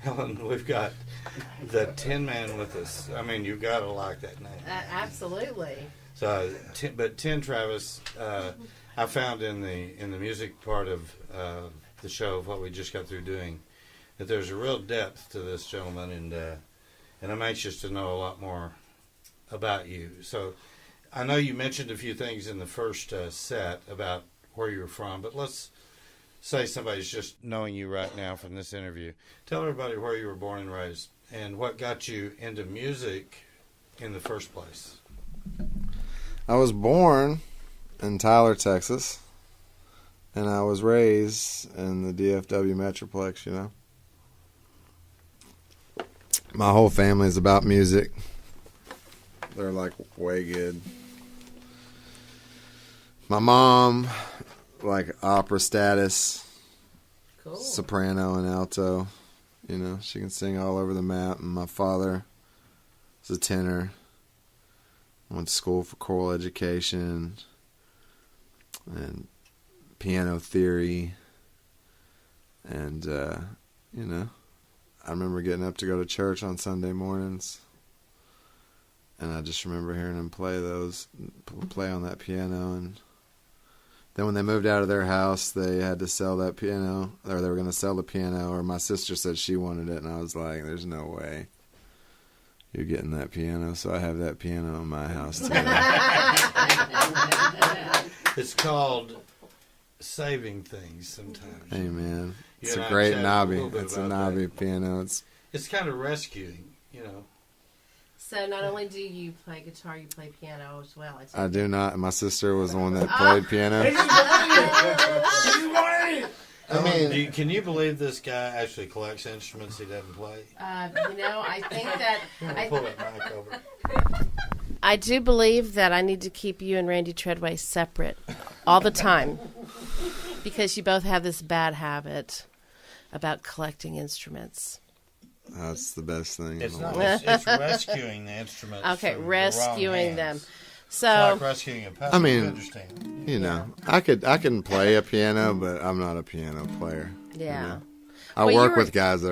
Helen, we've got the Tin Man with us. I mean, you've got to like that name. Absolutely. So, but Tin Travis, I found in the music part of the show of what we just got through doing, that there's a real depth to this gentleman, and I'm anxious to know a lot more about you. So, I know you mentioned a few things in the first set about where you're from, but let's say somebody's just knowing you right now from this interview. Tell everybody where you were born and raised and what got you into music in the first place. I was born in Tyler, Texas, and I was raised in the DFW Metroplex, you know. My whole family is about music. They're like way good. My mom, like opera status, Cool. soprano and alto. You know, she can sing all over the map. And my father is a tenor. Went to school for choral education and piano theory. And, you know, I remember getting up to go to church on Sunday mornings. And I just remember hearing him play on that piano. And then when they moved out of their house, they had to sell that piano, or they were going to sell the piano, or my sister said she wanted it, and I was like, there's no way you're getting that piano. So I have that piano in my house today. It's called saving things sometimes. Hey, man. It's a great knobby. It's a knobby piano. It's kind of rescuing, you know. So not only do you play guitar, you play piano as well. I do not. My sister was the one that played piano. I mean, can you believe this guy actually collects instruments he doesn't play? You know, I think that Pull that mic over. I do believe that I need to keep you and Randy Treadway separate all the time because you both have this bad habit about collecting instruments. That's the best thing. It's not. It's rescuing the instruments. Okay, from rescuing the wrong them. hands. So, It's like rescuing a puppy. I mean, you understand. You know, I can play a piano, but I'm not a piano player. yeah. You know? I Well, work you were- with guys that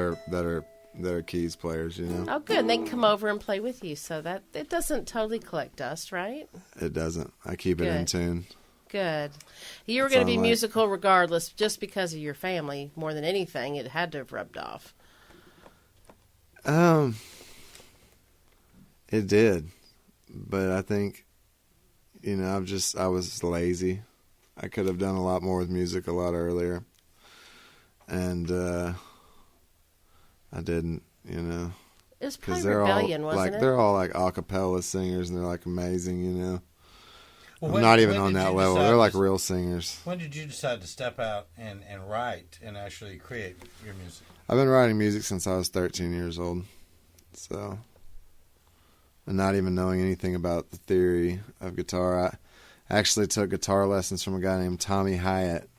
are keys players. You know. Oh, good. And they can come over and play with you, so that it doesn't totally collect dust, right? It doesn't. I keep it in Good. tune. Good. You were That's going to be all I like. musical regardless, just because of your family more than anything. It had to have rubbed off. It did, but I think, you know, I was lazy. I could have done a lot more with music a lot earlier, and I didn't, you know, It was because probably rebellion, wasn't it? they're all like a cappella singers, and they're like amazing, you know. Well, I'm not even when on did that you level. decide They're like to- real singers. When did you decide to step out and write and actually create your music? I've been writing music since I was 13 years old, so, and not even knowing anything about the theory of guitar. I actually took guitar lessons from a guy named Tommy Hyatt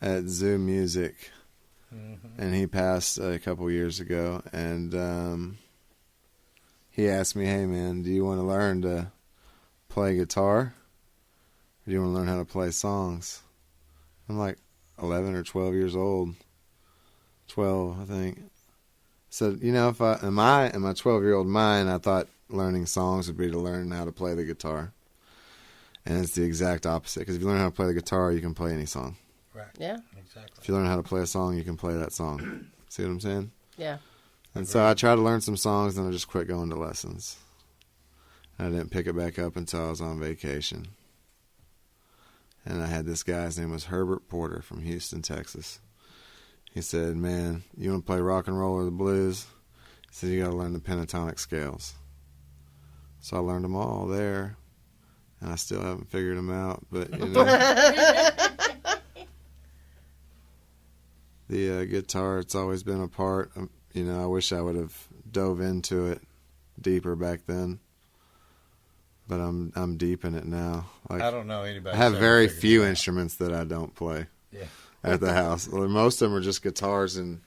at Zoo Music, and he passed a couple years ago, and he asked me, hey man, do you want to learn to play guitar, or do you want to learn how to play songs? I'm like 11 or 12 years old. 12, I think. So, you know, if in my 12-year-old mind, I thought learning songs would be to learn how to play the guitar. And it's the exact opposite. Because if you learn how to play the guitar, you can play any song. Right. Yeah. Exactly. If you learn how to play a song, you can play that song. See what I'm saying? Yeah. And so I tried to learn some songs, and I just quit going to lessons. I didn't pick it back up until I was on vacation. And I had this guy, his name was Herbert Porter from Houston, Texas. He said, man, you want to play rock and roll or the blues? He said, you got to learn the pentatonic scales. So I learned them all there, and I still haven't figured them out. But, you know, the guitar, it's always been a part. You know, I wish I would have dove into it deeper back then. But I'm deep in it now. Like, I don't know anybody. I have who's very ever figured few it out. instruments that I don't play. Yeah. At the house. Well, most of them are just guitars, and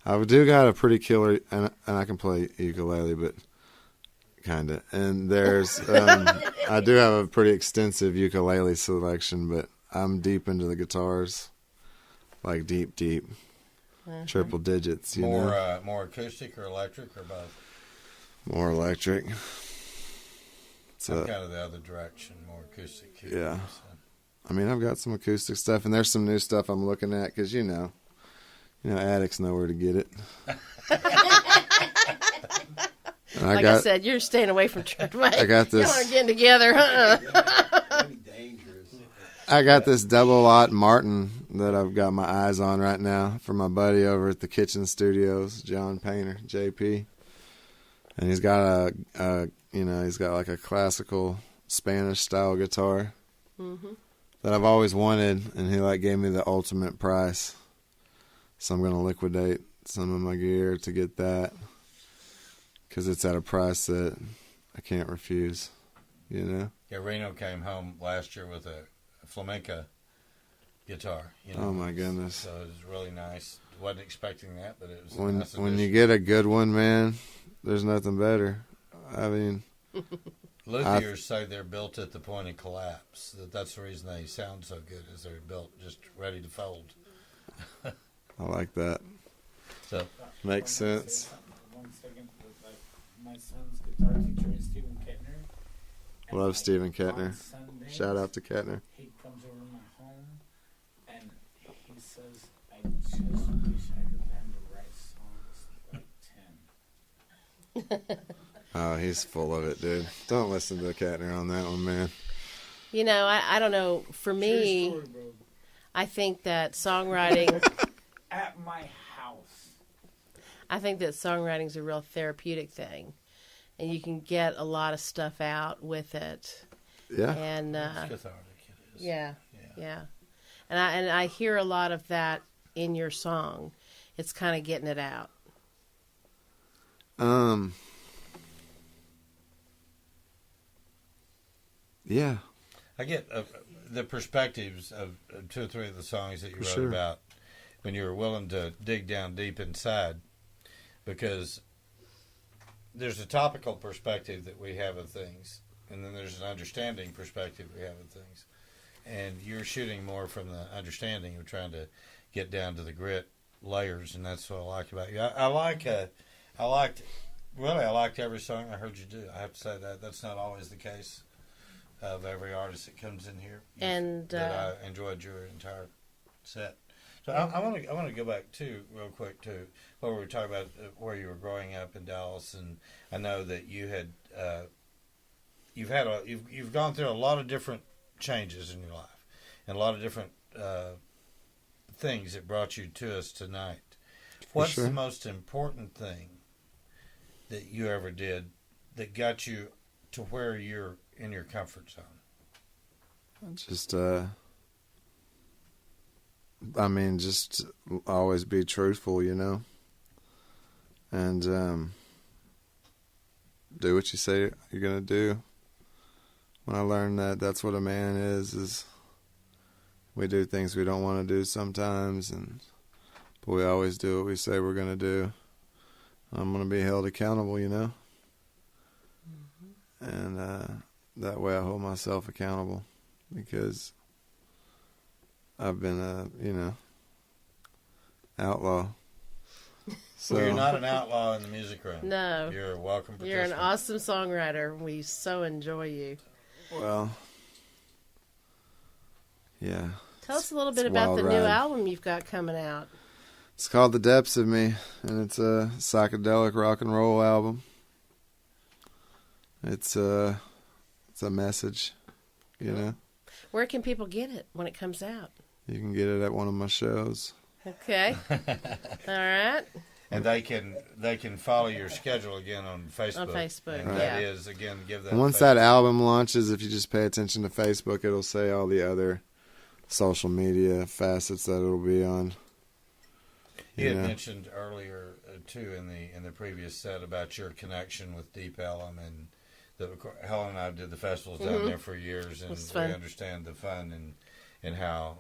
I do got a pretty killer, and I can play ukulele, but kind of. And there's, I do have a pretty extensive ukulele selection, but I'm deep into the guitars, like deep. triple digits. You know, more acoustic or electric or both? more electric. I'm kind of the other direction, more acoustic. Yeah. So. I mean, I've got some acoustic stuff, and there's some new stuff I'm looking at because you know, addicts know where to get it. Like I said, you're staying away from Treadway. I got this. Y'all are getting together, huh? I got this double lot Martin that I've got my eyes on right now from my buddy over at the Kitchen Studios, John Painter, JP. And he's got he's got like a classical Spanish style guitar that I've always wanted, and he like gave me the ultimate price. So I'm gonna liquidate some of my gear to get that because it's at a price that I can't refuse. You know. Yeah, Reno came home last year with a flamenco guitar. You know? Oh my goodness! So it was really nice. Wasn't expecting that, but it was when nice when you get a good one, man. There's nothing better. I mean, luthiers say they're built at the point of collapse. That's the reason they sound so good, is they're built just ready to fold. I like that. So makes sense. 1 second. My son's guitar teacher is Stephen Kettner. Love Stephen Kettner. Sundays, Shout out to Kettner. He comes over to my home and he says, "I just wish I could learn to write songs like 10." Oh, he's full of it, dude. Don't listen to Kettner on that one, man. You know, I don't know. For me, True story, bro. I think that songwriting. At my house. I think that songwriting is a real therapeutic thing, and you can get a lot of stuff out with it. Yeah. And it's cathartic. It is. yeah. And I hear a lot of that in your song. It's kind of getting it out. Yeah. I get the perspectives of 2 or 3 of the songs that you wrote about when you were willing to dig down deep inside, because there's a topical perspective that we have of things, and then there's an understanding perspective we have of things. And you're shooting more from the understanding of trying to get down to the grit layers, and that's what I like about you. I liked every song I heard you do. I have to say that's not always the case of every artist that comes in here. And I enjoyed your entire set. So I want to go back to real quick to what we were talking about, where you were growing up in Dallas, and I know that you had you've gone through a lot of different changes in your life and a lot of different things that brought you to us tonight. What's the most important thing that you ever did that got you to where you're in your comfort zone? Just just always be truthful, you know, and do what you say you're gonna do. When I learned that's what a man is we do things we don't want to do sometimes, but we always do what we say we're gonna do. I'm gonna be held accountable, you know, and that way I hold myself accountable, because I've been outlaw. So well, you're not an outlaw in the music room. No. You're a welcome participant. You're an awesome songwriter. We so enjoy you. Well, yeah. Tell us a little bit about the new album you've got coming out. It's called The Depths of Me, and it's a psychedelic rock and roll album. It's a message, you know. Where can people get it when it comes out? You can get it at one of my shows. Okay. All right. And they can follow your schedule again on Facebook. On Facebook, and that is, again, give that. And once that album launches, if you just pay attention to Facebook, it'll say all the other social media facets that it'll be on. You had mentioned earlier too in the previous set about your connection with Deep Ellum, and Helen and I did the festivals down there for years, and we understand the fun and how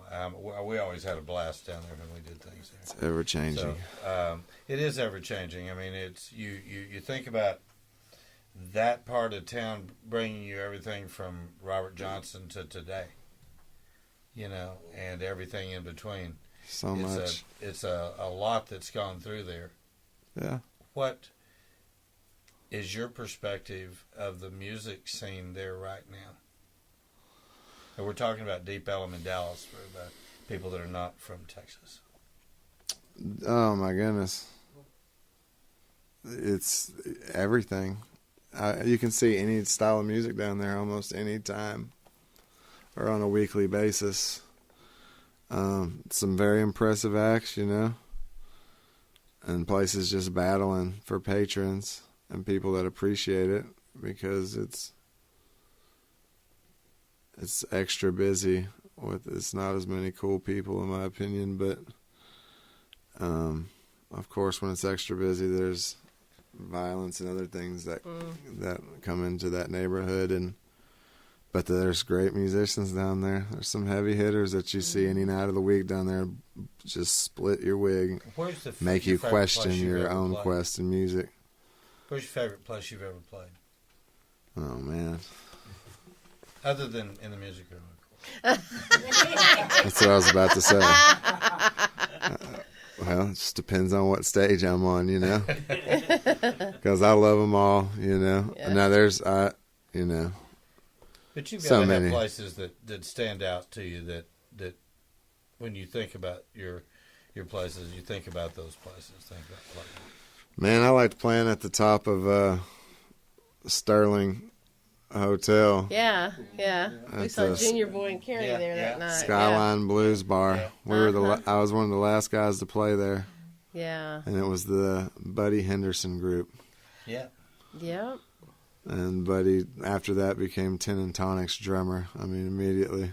we always had a blast down there when we did things there. It's ever changing. So, it is ever changing. I mean, it's you think about that part of town bringing you everything from Robert Johnson to today, you know, and everything in between. So much. It's a lot that's gone through there. Yeah. What is your perspective of the music scene there right now? And we're talking about Deep Ellum in Dallas for the people that are not from Texas. Oh my goodness. It's everything. You can see any style of music down there almost any time or on a weekly basis. Some very impressive acts, and places just battling for patrons and people that appreciate it because it's extra busy it's not as many cool people in my opinion, but of course when it's extra busy there's violence and other things that come into that neighborhood, but there's great musicians down there. There's some heavy hitters that you see any night of the week down there just split your wig, make you question your own quest in music. Where's your favorite place you've ever played? Oh man, other than in the music room, of course. That's what I was about to say. Well, it just depends on what stage I'm on, because I love them all, Yeah. Now there's, But you've got so to many have places that stand out to you that when you think about your places, you think about those places. Man, I liked playing at the top of Sterling Hotel. Yeah. We That's saw Junior Boy and Carrie there that night. Skyline Blues Bar. Yeah. We were I was one of the last guys to play there. Yeah. And it was the Buddy Henderson group. Yeah. Yep. And Buddy, after that, became Tin and Tonic's drummer. I mean, immediately.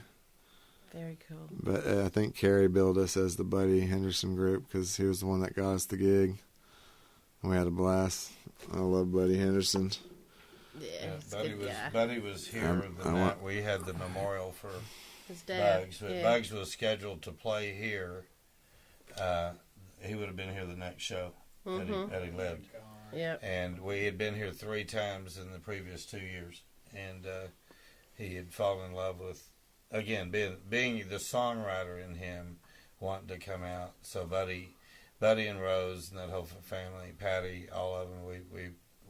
Very cool. But I think Carrie billed us as the Buddy Henderson group because he was the one that got us the gig. And we had a blast. I love Buddy Henderson. Yeah, he's a good guy. Buddy was here the night we had the memorial for His dad. Bugs. But Bugs was scheduled to play here. He would have been here the next show had he lived. Yep. And we had been here 3 times in the previous 2 years. And he had fallen in love with, again, being the songwriter in him, wanting to come out. So Buddy and Rose and that whole family, Patty, all of them,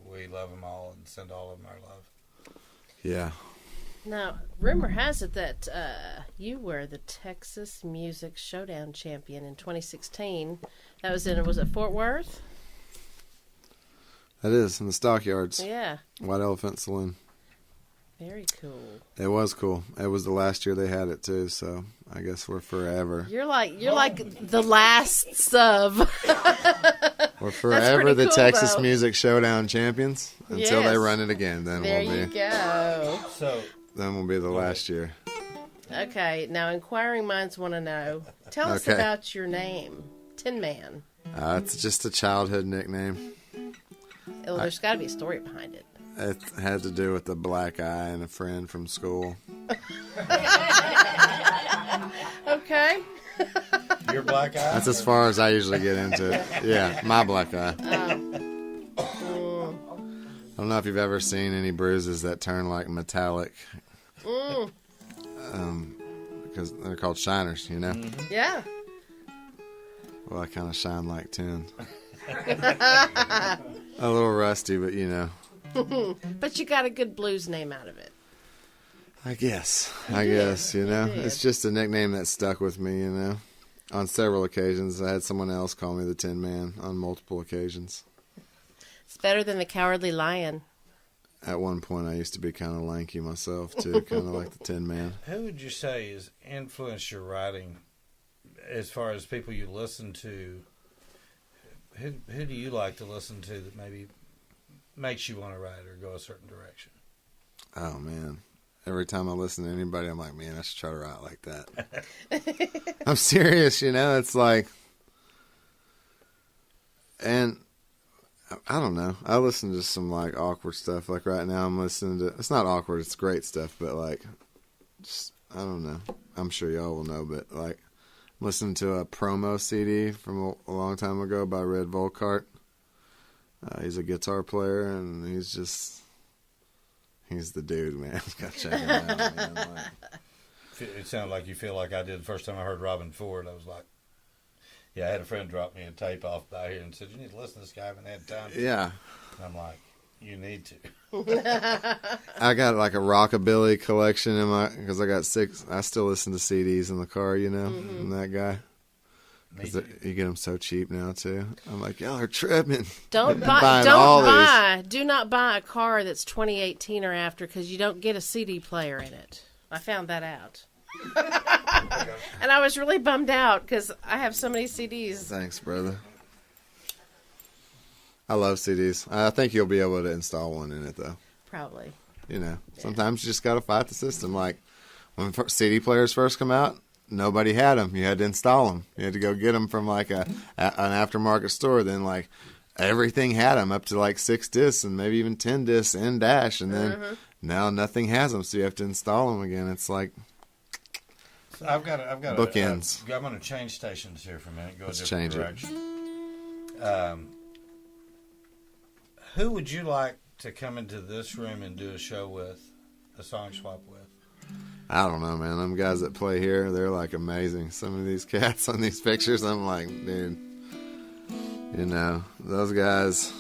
we love them all and send all of them our love. Yeah. Now, rumor has it that you were the Texas Music Showdown champion in 2016. That was was it Fort Worth? That is, in the Stockyards. Yeah. White Elephant Saloon. Very cool. It was cool. It was the last year they had it, too, so I guess we're forever. You're like the last sub. We're forever the cool, Texas though. Music Showdown champions until they Yes. run it again. Then There we'll you be. go. So Then we'll be the last year. Okay, now inquiring minds want to know. Tell us Okay. about your name, Tin Man. It's just a childhood nickname. Well, there's got to be a story behind it. It had to do with a black eye and a friend from school. Okay. your black eye. That's as far as I usually get into it. Yeah, my black eye. I don't know if you've ever seen any bruises that turn like metallic. Because they're called shiners, Yeah. Well, I kind of shine like tin. A little rusty, but But you got a good blues name out of it. I guess, it's just a nickname that stuck with me, On several occasions, I had someone else call me the Tin Man on multiple occasions. It's better than the Cowardly Lion. At one point, I used to be kind of lanky myself, too, kind of like the Tin Man. Who would you say has influenced your writing as far as people you listen to? Who do you like to listen to that maybe makes you want to write or go a certain direction? Oh, man. Every time I listen to anybody, I'm like, man, I should try to write like that. I'm serious, it's like, and I don't know. I listen to some like awkward stuff. Like right now I'm listening to, it's not awkward, it's great stuff, but like, just, I don't know. I'm sure y'all will know, but like, I'm listening to a promo CD from a long time ago by Red Volkart. He's a guitar player and he's the dude, man. Gotta check him out, man. It sounded like you feel like I did the first time I heard Robin Ford. I was like, Yeah, I had a friend drop me a tape off by here and said, "You need to listen to this guy. I haven't had time to." Yeah. And I'm like, "You need to." I got like a rockabilly collection in my, because I got 6. I still listen to CDs in the car, you know, and that guy. Me 'Cause too. you get them so cheap now too. I'm like, y'all are tripping. Don't Buying all do not buy a car that's 2018 or after, because you don't get a CD player in it. I found that out. And I was really bummed out because I have so many CDs. Thanks, brother. I love CDs. I think you'll be able to install one in it though. Probably. You know, sometimes you just got to fight the system. Like when CD players first come out, nobody had them. You had to install them. You had to go get them from like an aftermarket store. Then like everything had them up to like 6 discs and maybe even 10 discs in dash. And then now nothing has them. So you have to install them again. It's like, So I've got bookends. I'm going to change stations here for a minute. Go Let's a different change it. direction. Who would you like to come into this room and do a show with, a song swap with? I don't know, man. Them guys that play here, they're like amazing. Some of these cats on these pictures, I'm like, dude, you know, those guys.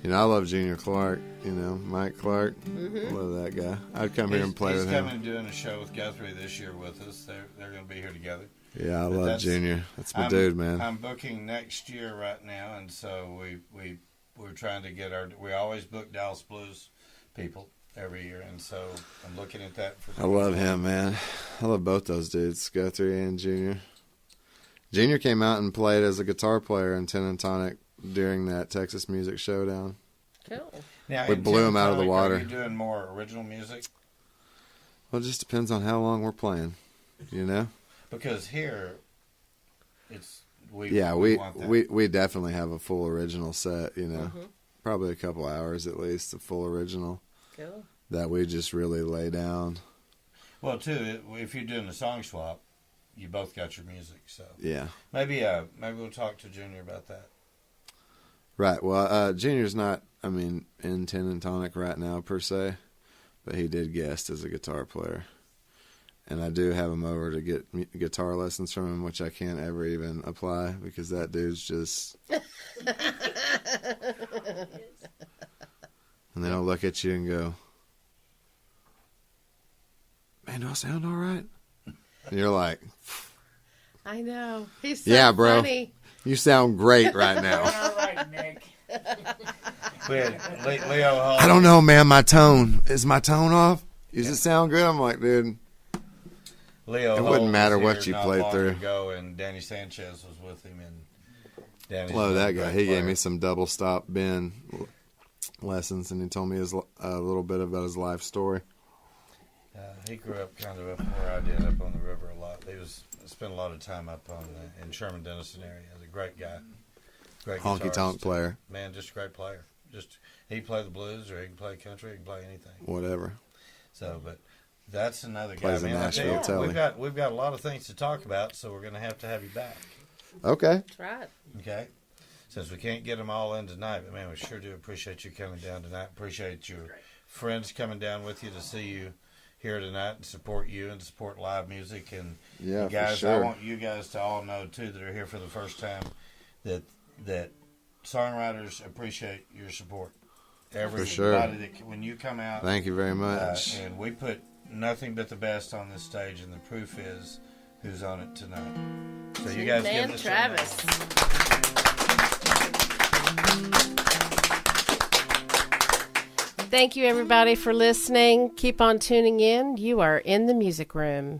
You know, I love Junior Clark. You know, Mike Clark. I love that guy. I'd come here and play with He's him. coming and doing a show with Guthrie this year with us. They're going to be here together. Yeah, I But love Junior. That's my dude, man. I'm booking next year right now, and so we're trying to get we always book Dallas Blues people every year, and so I'm looking at that for. I love him, man. I love both those dudes, Guthrie and Junior. Junior came out and played as a guitar player in Ten and Tonic during that Texas Music Showdown. Cool. Now, We in blew him out of the Tentonic, water. Are you doing more original music? Well, it just depends on how long we're playing, you know? Because here, it's we want that. we definitely have a full original set, you know. Probably a couple hours at least, a full original Cool. that we just really lay down. Well, too, if you're doing a song swap, you both got your music, so Yeah. maybe we'll talk to Junior about that. Right. Well, Junior's not, in Ten and Tonic right now per se, but he did guest as a guitar player. And I do have him over to get guitar lessons from him, which I can't ever even apply because that dude's just... And then I'll look at you and go, man, do I sound all right? And you're like, I know. He's so yeah, bro. funny. You sound great right now. All right, Nick. We had Leo Hall. I don't know, man. My tone. Is my tone off? Does it sound good? I'm like, dude. Leo It Hall wouldn't matter was what here you not played long through. ago, and Danny Sanchez was with him, and Danny's Love that a guy. great He gave player. me some double stop bend lessons, and he told me a little bit about his life story. He grew up kind of up where I did, up on the river a lot. He spent a lot of time up in Sherman Denison area. He's a great guy, great Honky tonk guitarist. player. Man, just a great player. Just he can play the blues, or he can play country, he can play anything. Whatever. So, but that's another guy. Plays in Man, I tell you, Nashville Telly. we've got a lot of things to talk about, so we're going to have you back. Okay. That's right. Okay. Since we can't get them all in tonight, but man, we sure do appreciate you coming down tonight. Appreciate your friends coming down with you to see you here tonight and support you and support live music. And Yeah, you guys, for sure. I want you guys to all know too that are here for the first time that songwriters appreciate your support. Everybody sure. that when you come out, Thank you very much. and we put nothing but the best on this stage, and the proof is who's on it tonight. So you guys Man give us Travis. Thank you, everybody, for listening. Keep on tuning in. You are in the music room.